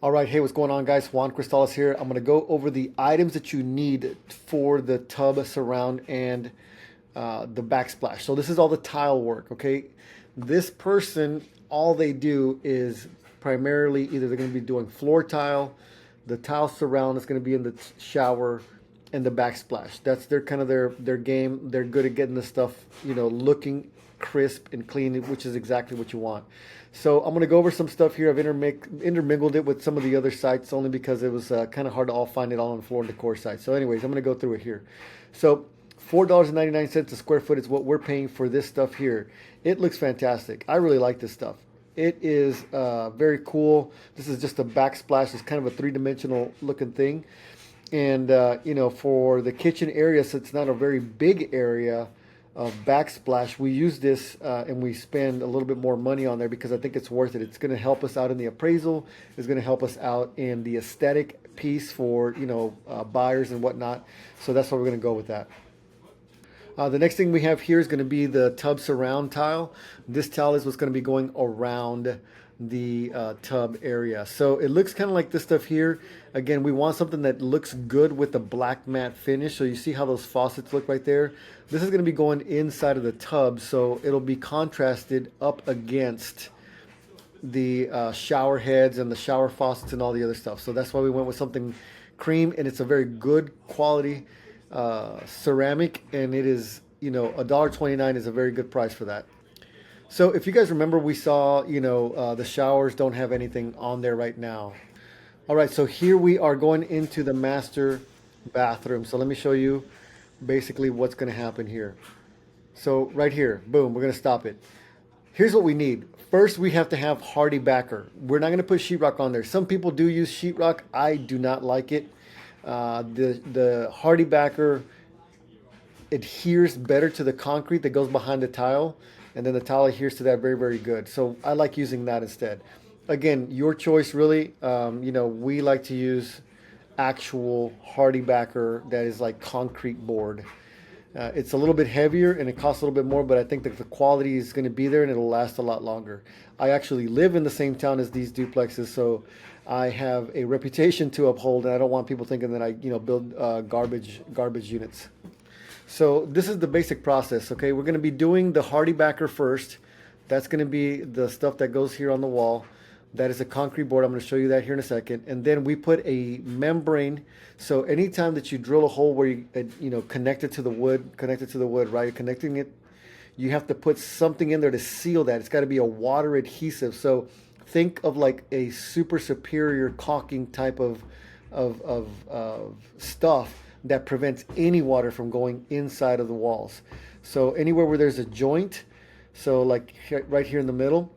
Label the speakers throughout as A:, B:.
A: All right, hey, what's going on, guys? Juan Cristales here. I'm going to go over the items that you need for the tub surround and the backsplash. So this is all the tile work, okay? This person, all they do is primarily either they're going to be doing floor tile, the tile surround is going to be in the shower, and the backsplash. That's their kind of their game. They're good at getting the stuff, looking crisp and clean, which is exactly what you want. So I'm going to go over some stuff here. I've intermingled it with some of the other sites only because it was kind of hard to all find it all on the Floor and Decor site. So anyways, I'm going to go through it here. So $4.99 a square foot is what we're paying for this stuff here. It looks fantastic. I really like this stuff. It is very cool. This is just a backsplash. It's kind of a three-dimensional looking thing. And, for the kitchen area, so it's not a very big area of backsplash, we use this and we spend a little bit more money on there because I think it's worth it. It's going to help us out in the appraisal. It's going to help us out in the aesthetic piece for, buyers and whatnot. So that's why we're going to go with that. The next thing we have here is going to be the tub surround tile. This tile is what's going to be going around the tub area. So it looks kind of like this stuff here. Again, we want something that looks good with the black matte finish. So you see how those faucets look right there? This is going to be going inside of the tub, so it'll be contrasted up against the shower heads and the shower faucets and all the other stuff. So that's why we went with something cream, and it's a very good quality ceramic, and it is, $1.29 is a very good price for that. So if you guys remember, we saw, the showers don't have anything on there right now. All right, so here we are going into the master bathroom. So let me show you basically what's going to happen here. So right here, boom, we're going to stop it. Here's what we need. First, we have to have hardy backer. We're not going to put sheetrock on there. Some people do use sheetrock. I do not like it. The hardy backer adheres better to the concrete that goes behind the tile, and then the tile adheres to that very, very good. So I like using that instead. Again, your choice really. We like to use actual hardy backer that is like concrete board. It's a little bit heavier and it costs a little bit more, but I think that the quality is going to be there and it'll last a lot longer. I actually live in the same town as these duplexes, so I have a reputation to uphold, and I don't want people thinking that I, build garbage units. So this is the basic process. Okay, we're going to be doing the hardy backer first. That's going to be the stuff that goes here on the wall. That is a concrete board. I'm going to show you that here in a second. And then we put a membrane. So anytime that you drill a hole where you connect it to the wood, right? Connecting it, you have to put something in there to seal that. It's got to be a water adhesive. So think of like a super superior caulking type of stuff that prevents any water from going inside of the walls. So anywhere where there's a joint, so like right here in the middle,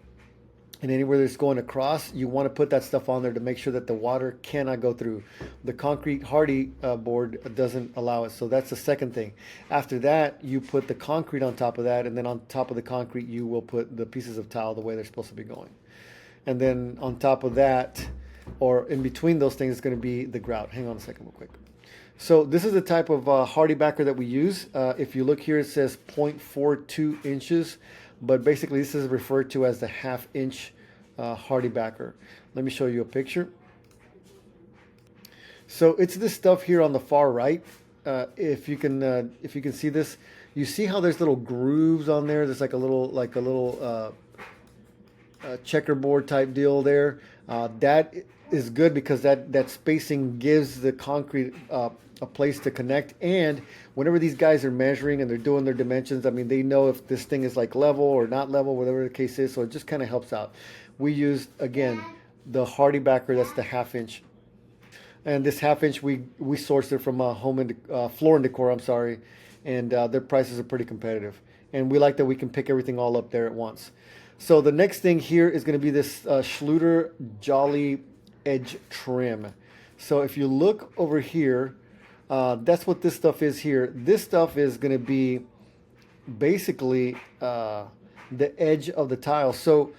A: and anywhere that's going across, you want to put that stuff on there to make sure that the water cannot go through. The concrete hardy board doesn't allow it. So that's the second thing. After that, you put the concrete on top of that, and then on top of the concrete, you will put the pieces of tile the way they're supposed to be going. And then on top of that, or in between those things, is going to be the grout. Hang on a second real quick. So this is the type of hardy backer that we use. If you look here, it says 0.42 inches. But basically, this is referred to as the half-inch hardy backer. Let me show you a picture. So it's this stuff here on the far right. If you can see this, you see how there's little grooves on there. There's like a little checkerboard type deal there. That is good because that spacing gives the concrete a place to connect. And whenever these guys are measuring and they're doing their dimensions, I mean, they know if this thing is like level or not level, whatever the case is. So it just kind of helps out. We used, again, the hardy backer. That's the half-inch. And this half-inch, we sourced it from Floor and Decor, I'm sorry. And their prices are pretty competitive. And we like that we can pick everything all up there at once. So the next thing here is going to be this Schluter Jolly Edge trim. So if you look over here, that's what this stuff is here. This stuff is going to be basically the edge of the tile. So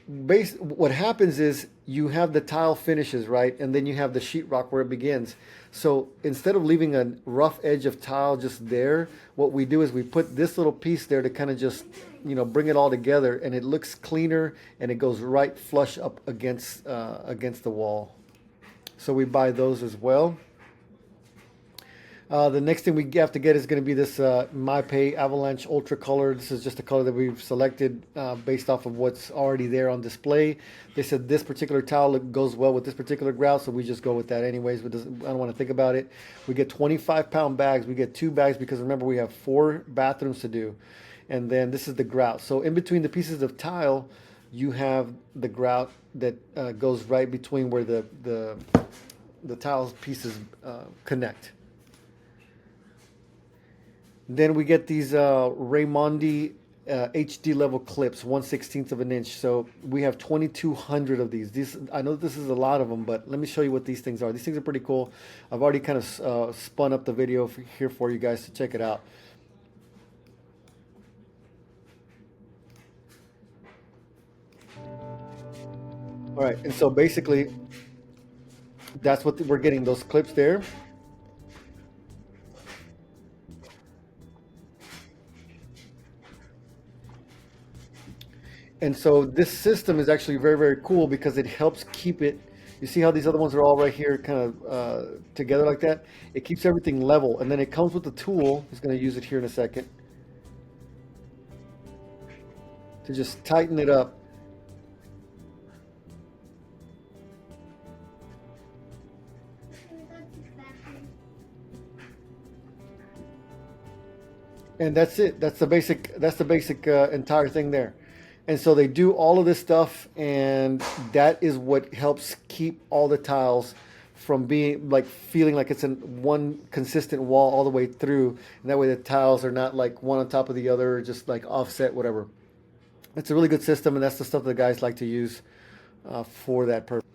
A: what happens is you have the tile finishes, right? And then you have the sheetrock where it begins. So instead of leaving a rough edge of tile just there, what we do is we put this little piece there to kind of just, bring it all together, and it looks cleaner and it goes right flush up against the wall. So we buy those as well. The next thing we have to get is going to be this MyPay Avalanche Ultra color. This is just a color that we've selected based off of what's already there on display. They said this particular tile goes well with this particular grout, so we just go with that anyways. I don't want to think about it. We get 25-pound bags. We get 2 bags because remember we have 4 bathrooms to do. And then this is the grout. So in between the pieces of tile, you have the grout that goes right between where the tile pieces connect. Then we get these Raimondi HD level clips, 1/16 of an inch. So we have 2,200 of these. I know this is a lot of them, but let me show you what these things are. These things are pretty cool. I've already kind of spun up the video here for you guys to check it out. All right, and so basically, that's what we're getting, those clips there. And so this system is actually very, very cool because it helps keep it. You see how these other ones are all right here kind of together like that? It keeps everything level. And then it comes with the tool. He's going to use it here in a second to just tighten it up. And that's it. That's the basic. That's the basic entire thing there. And so they do all of this stuff, and that is what helps keep all the tiles from being like feeling like it's in one consistent wall all the way through. And that way the tiles are not like one on top of the other, just like offset, whatever. It's a really good system, and that's the stuff that the guys like to use for that purpose.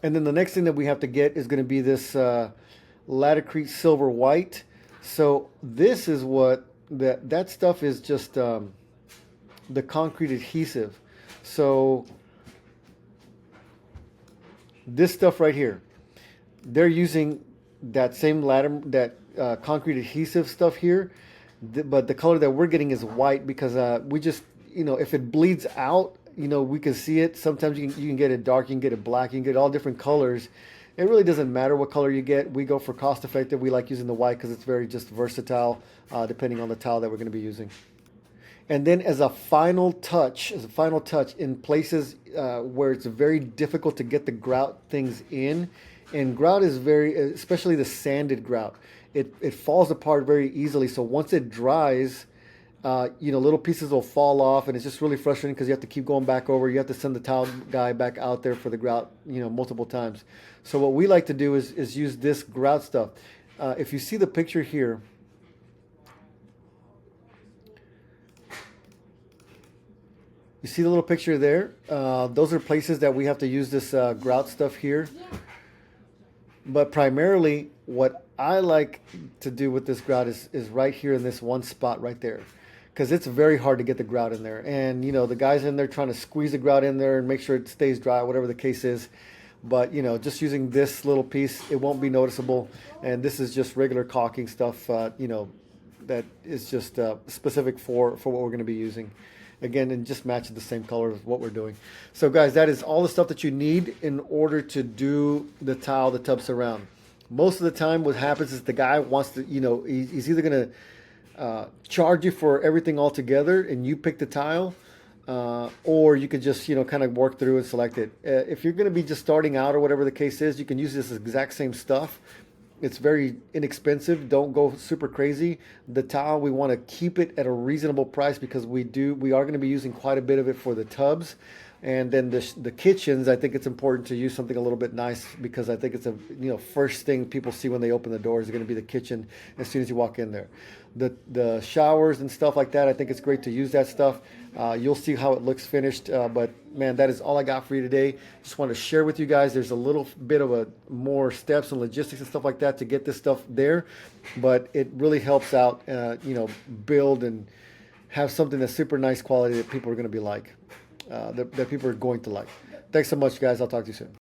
A: And then the next thing that we have to get is going to be this Laticrete Silver White. So this is what that stuff is, just the concrete adhesive. So this stuff right here, they're using that same concrete adhesive stuff here, but the color that we're getting is white because we just, if it bleeds out, we can see it. Sometimes you can get it dark, you can get it black, you can get all different colors. It really doesn't matter what color you get. We go for cost effective. We like using the white because it's very just versatile depending on the tile that we're going to be using. And then as a final touch in places where it's very difficult to get the grout things in, and grout is especially the sanded grout, it falls apart very easily. So once it dries, little pieces will fall off, and it's just really frustrating because you have to keep going back over. You have to send the tile guy back out there for the grout, multiple times. So what we like to do is use this grout stuff. If you see the picture here, you see the little picture there? Those are places that we have to use this grout stuff here. But primarily, what I like to do with this grout is right here in this one spot right there. Because it's very hard to get the grout in there. And, the guys in there trying to squeeze the grout in there and make sure it stays dry, whatever the case is. But, just using this little piece, it won't be noticeable. And this is just regular caulking stuff, that is just specific for what we're going to be using. Again, and just matches the same color as what we're doing. So guys, that is all the stuff that you need in order to do the tub surround. Most of the time what happens is the guy wants to, he's either going to charge you for everything all together and you pick the tile, or you could just, kind of work through and select it. If you're going to be just starting out or whatever the case is, you can use this exact same stuff. It's very inexpensive. Don't go super crazy. The tile, we want to keep it at a reasonable price because we are going to be using quite a bit of it for the tubs. And then the kitchens, I think it's important to use something a little bit nice because I think it's first thing people see when they open the doors is going to be the kitchen as soon as you walk in there. The showers and stuff like that, I think it's great to use that stuff. You'll see how it looks finished, but man, that is all I got for you today. Just want to share with you guys. There's a little bit of more steps and logistics and stuff like that to get this stuff there, but it really helps out, build and have something that's super nice quality that people are going to be like. that people are going to like. Thanks so much, guys. I'll talk to you soon.